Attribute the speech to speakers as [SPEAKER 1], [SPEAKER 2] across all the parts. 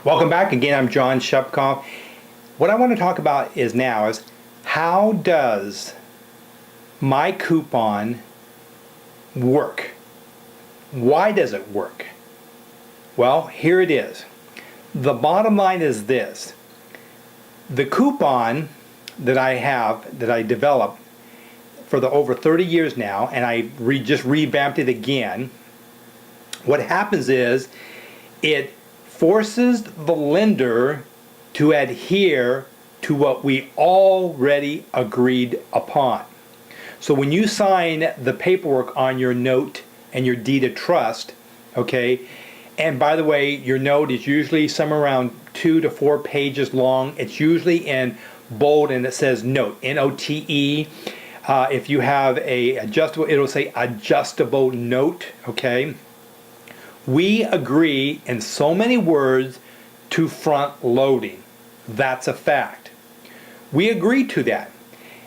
[SPEAKER 1] Welcome back again. I'm John Shupkoff. What I want to talk about is how does my coupon work? Why does it work? Well, here it is. The bottom line is this. The coupon that I developed for the over 30 years now, and I just revamped it again, what happens is it forces the lender to adhere to what we already agreed upon. So when you sign the paperwork on your note and your deed of trust, okay, and by the way, your note is usually somewhere around 2 to 4 pages long. It's usually in bold and it says note, N-O-T-E. If you have a adjustable, it'll say adjustable note, okay? We agree in so many words to front loading. That's a fact. We agree to that.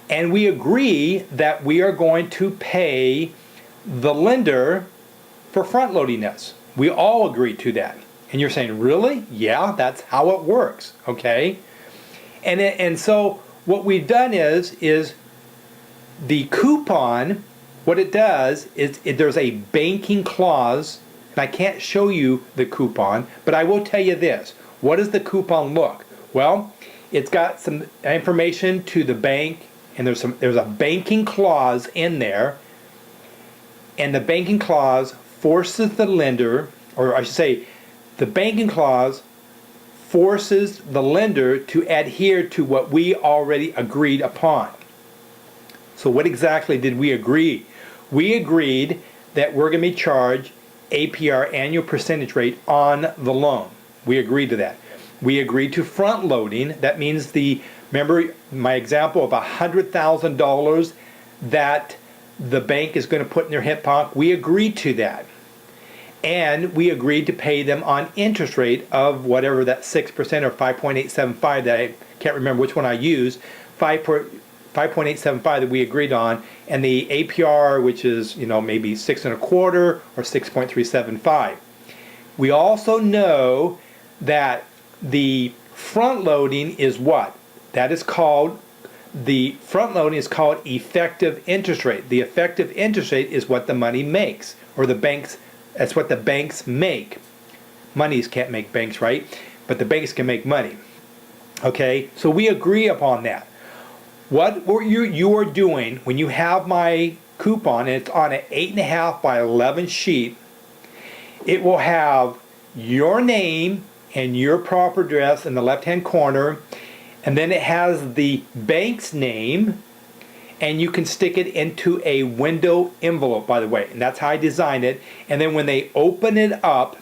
[SPEAKER 1] And we agree that we are going to pay the lender for front loading us. We all agree to that. And you're saying, really? Yeah, that's how it works, okay? And so what we've done is the coupon, what it does is there's a banking clause. I can't show you the coupon, but I will tell you this. What does the coupon look? Well, it's got some information to the bank, and there's a banking clause in there, and the banking clause forces the lender, or I should say, the banking clause forces the lender to adhere to what we already agreed upon. So what exactly did we agree? We agreed that we're going to be charged APR, annual percentage rate, on the loan. We agreed to that. We agreed to front loading. That means remember my example of $100,000 that the bank is going to put in their hip pocket. We agreed to that. And we agreed to pay them on interest rate of whatever that 6% or 5.875 that I can't remember which one I used, 5.875 that we agreed on, and the APR, which is maybe 6.25 or 6.375. We also know that the front loading is what? That is called, the front loading is called effective interest rate. The effective interest rate is what the money makes, or that's what the banks make. Monies can't make banks, right? But the banks can make money. Okay, so we agree upon that. What you are doing when you have my coupon, and it's on an 8.5 by 11 sheet, it will have your name and your proper address in the left-hand corner, and then it has the bank's name, and you can stick it into a window envelope, by the way, and that's how I designed it. And then when they open it up,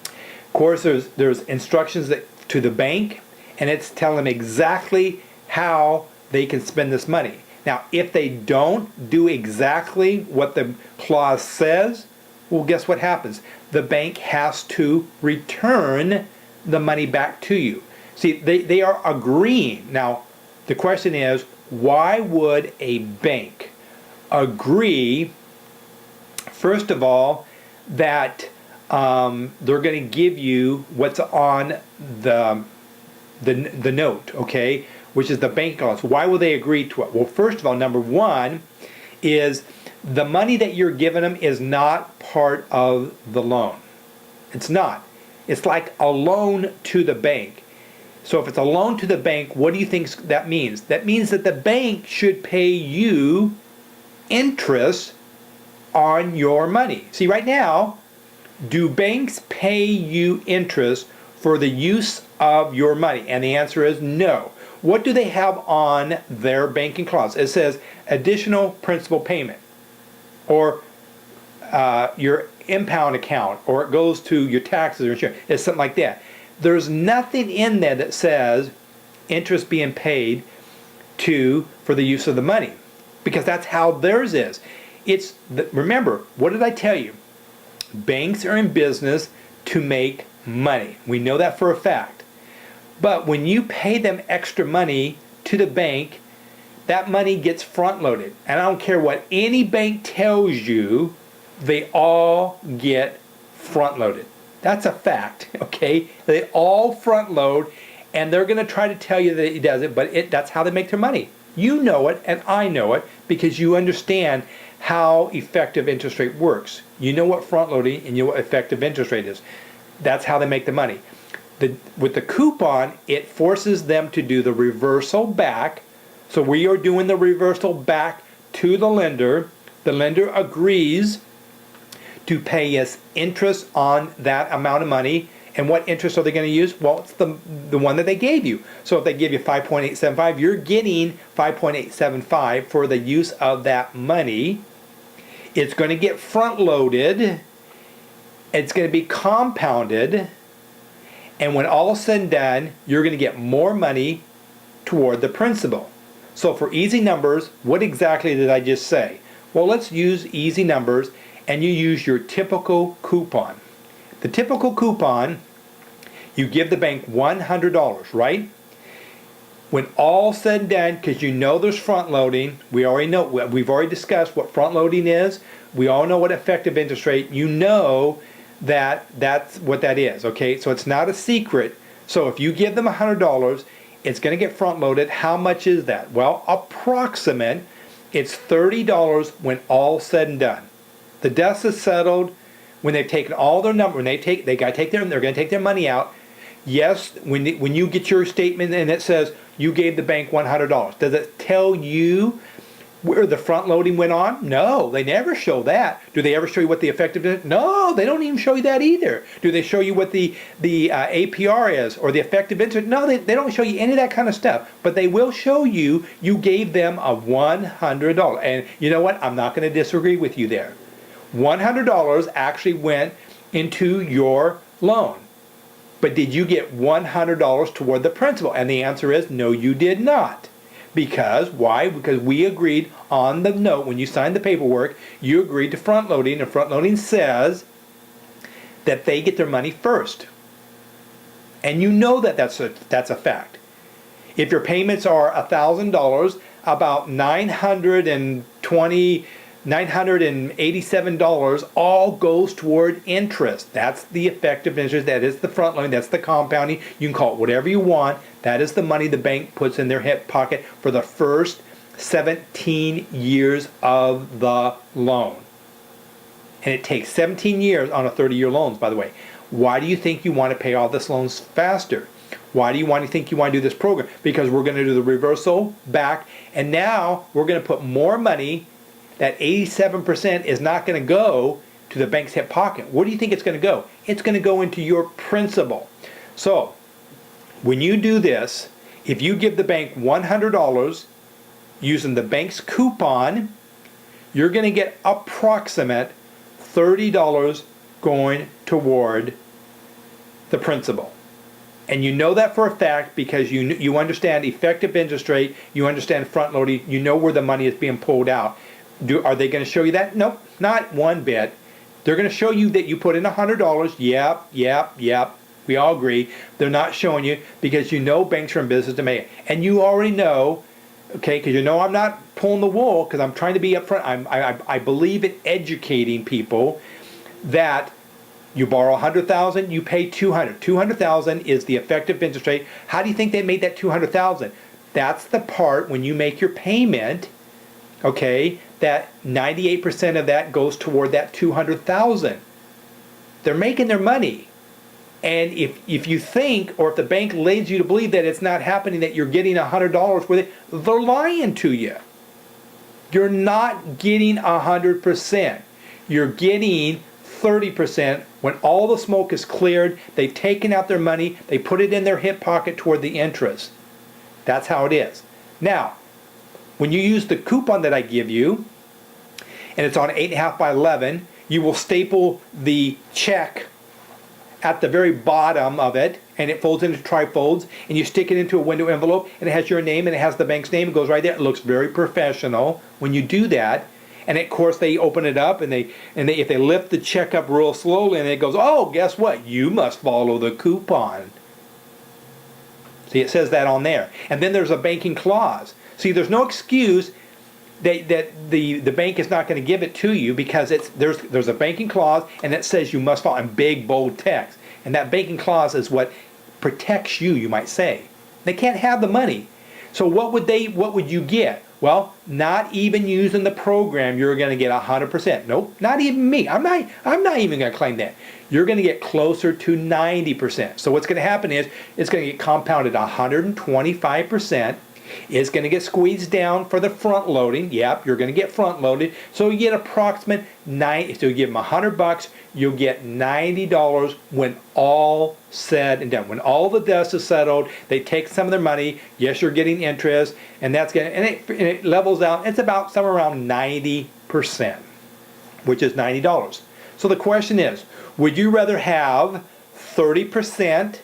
[SPEAKER 1] of course, there's instructions to the bank, and it's telling them exactly how they can spend this money. Now, if they don't do exactly what the clause says, well, guess what happens? The bank has to return the money back to you. See, they are agreeing. Now, the question is, why would a bank agree, first of all, that they're going to give you what's on the note, okay, which is the bank clause? Why will they agree to it? Well, first of all, number one is the money that you're giving them is not part of the loan. It's not. It's like a loan to the bank. So if it's a loan to the bank, what do you think that means? That means that the bank should pay you interest on your money. See, right now, do banks pay you interest for the use of your money? And the answer is no. What do they have on their banking clause? It says additional principal payment, or your impound account, or it goes to your taxes or insurance. It's something like that. There's nothing in there that says interest being paid for the use of the money, because that's how theirs is. Remember, what did I tell you? Banks are in business to make money. We know that for a fact. But when you pay them extra money to the bank, that money gets front loaded. And I don't care what any bank tells you, they all get front loaded. That's a fact, okay? They all front load, and they're going to try to tell you that it does it, but that's how they make their money. You know it, and I know it, because you understand how effective interest rate works. You know what front loading and you know what effective interest rate is. That's how they make the money. With the coupon, it forces them to do the reversal back. So we are doing the reversal back to the lender. The lender agrees to pay us interest on that amount of money. And what interest are they going to use? Well, it's the one that they gave you. So if they give you 5.875, you're getting 5.875 for the use of that money. It's going to get front loaded. It's going to be compounded. And when all is said and done, you're going to get more money toward the principal. So for easy numbers, what exactly did I just say? Well, let's use easy numbers, and you use your typical coupon. The typical coupon, you give the bank $100, right? When all said and done, because you know there's front loading, we've already discussed what front loading is. We all know what effective interest rate. You know that's what that is, okay? So it's not a secret. So if you give them $100, it's going to get front loaded. How much is that? Well, approximate, it's $30 when all said and done. The dust is settled when they've taken all their number. When they're going to take their money out. Yes, when you get your statement and it says you gave the bank $100, does it tell you where the front loading went on? No, they never show that. Do they ever show you what the effective is? No, they don't even show you that either. Do they show you what the APR is or the effective interest? No, they don't show you any of that kind of stuff. But they will show you gave them a $100. And you know what? I'm not going to disagree with you there. $100 actually went into your loan. But did you get $100 toward the principal? And the answer is no, you did not. Because, why? Because we agreed on the note, when you signed the paperwork, you agreed to front loading, and front loading says that they get their money first. And you know that that's a fact. If your payments are $1,000, about $987 all goes toward interest. That's the effective interest. That is the front loan. That's the compounding. You can call it whatever you want. That is the money the bank puts in their hip pocket for the first 17 years of the loan. And it takes 17 years on a 30-year loan, by the way. Why do you think you want to pay off this loans faster? Why do you think you want to do this program? Because we're going to do the reversal back, and now we're going to put more money. That 87% is not going to go to the bank's hip pocket. Where do you think it's going to go? It's going to go into your principal. So when you do this, if you give the bank $100 using the bank's coupon, you're going to get approximate $30 going toward the principal. And you know that for a fact because you understand effective interest rate, you understand front loading, you know where the money is being pulled out. Are they going to show you that? Nope, not one bit. They're going to show you that you put in $100. Yep. We all agree. They're not showing you because you know banks are in business to make it. And you already know, okay, because you know I'm not pulling the wool because I'm trying to be upfront. I believe in educating people that you borrow $100,000, you pay $200,000. $200,000 is the effective interest rate. How do you think they made that $200,000? That's the part when you make your payment, okay, that 98% of that goes toward that $200,000. They're making their money. And if you think, or if the bank leads you to believe that it's not happening, that you're getting $100 with it, they're lying to you. You're not getting 100%. You're getting 30% when all the smoke is cleared. They've taken out their money, they put it in their hip pocket toward the interest. That's how it is. Now, when you use the coupon that I give you, and it's on 8.5 by 11, you will staple the check at the very bottom of it, and it folds into trifolds, and you stick it into a window envelope, and it has your name, and it has the bank's name. It goes right there. It looks very professional when you do that. And of course, they open it up, and if they lift the check up real slowly, and it goes, oh, guess what? You must follow the coupon. See, it says that on there. And then there's a banking clause. See, there's no excuse that the bank is not going to give it to you because there's a banking clause and it says you must follow in big bold text, and that banking clause is what protects you, you might say. They can't have the money. So what would you get? Well, not even using the program, you're going to get 100%. Nope, not even me. I'm not even going to claim that. You're going to get closer to 90%. So what's going to happen is it's going to get compounded 125%. It's going to get squeezed down for the front loading. Yep, you're going to get front loaded. So you get approximate 90. So you give them $100, you'll get $90 when all said and done. When all the dust is settled, they take some of their money. Yes, you're getting interest, and it levels out. It's about somewhere around 90%, which is $90. So the question is, would you rather have 30%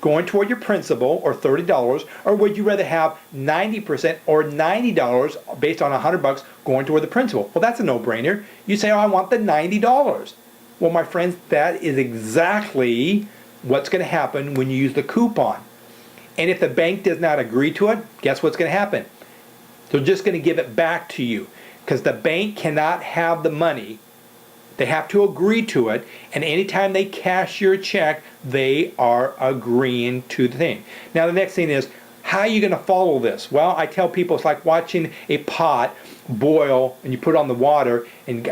[SPEAKER 1] going toward your principal, or $30, or would you rather have 90% or $90 based on $100 going toward the principal? Well, that's a no-brainer. You say, oh, I want the $90. Well, my friends, that is exactly what's going to happen when you use the coupon. And if the bank does not agree to it, guess what's going to happen? They're just going to give it back to you, because the bank cannot have the money. They have to agree to it, and anytime they cash your check, they are agreeing to the thing. Now the next thing is, how are you going to follow this? Well, I tell people it's like watching a pot boil, and you put it on the water, and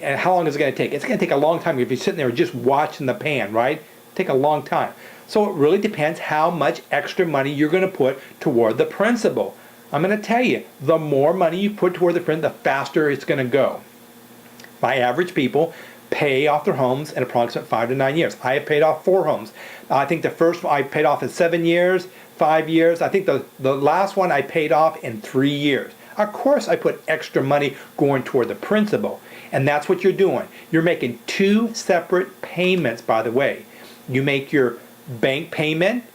[SPEAKER 1] how long is it going to take? It's going to take a long time if you're sitting there just watching the pan, right? Take a long time. So it really depends how much extra money you're going to put toward the principal. I'm going to tell you, the more money you put toward the principal, the faster it's going to go. My average people pay off their homes in approximately 5 to 9 years. I have paid off 4 homes. I think the first one I paid off in 7 years, 5 years. I think the last one I paid off in 3 years. Of course, I put extra money going toward the principal, and that's what you're doing. You're making 2 separate payments, by the way. You make your bank payment,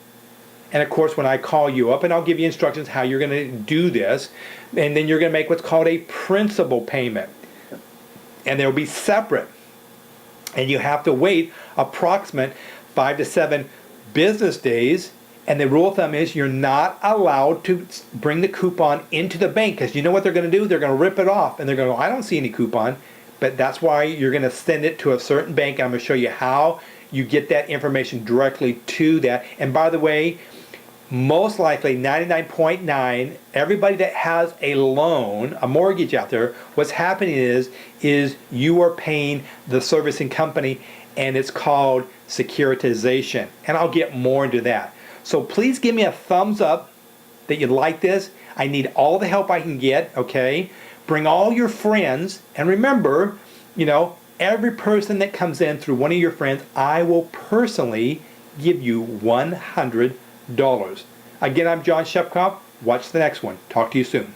[SPEAKER 1] and of course, when I call you up, and I'll give you instructions how you're going to do this, and then you're going to make what's called a principal payment. And they'll be separate, and you have to wait approximate 5 to 7 business days. And the rule of thumb is you're not allowed to bring the coupon into the bank, because you know what they're going to do? They're going to rip it off, and they're going to go, I don't see any coupon. But that's why you're going to send it to a certain bank. I'm going to show you how you get that information directly to that. And by the way, most likely 99.9, everybody that has a loan, a mortgage out there, what's happening is you are paying the servicing company, and it's called securitization. And I'll get more into that. So please give me a thumbs up that you like this. I need all the help I can get, okay? Bring all your friends, and remember, every person that comes in through one of your friends, I will personally give you $100. Again, I'm John Shepkoff. Watch the next one. Talk to you soon.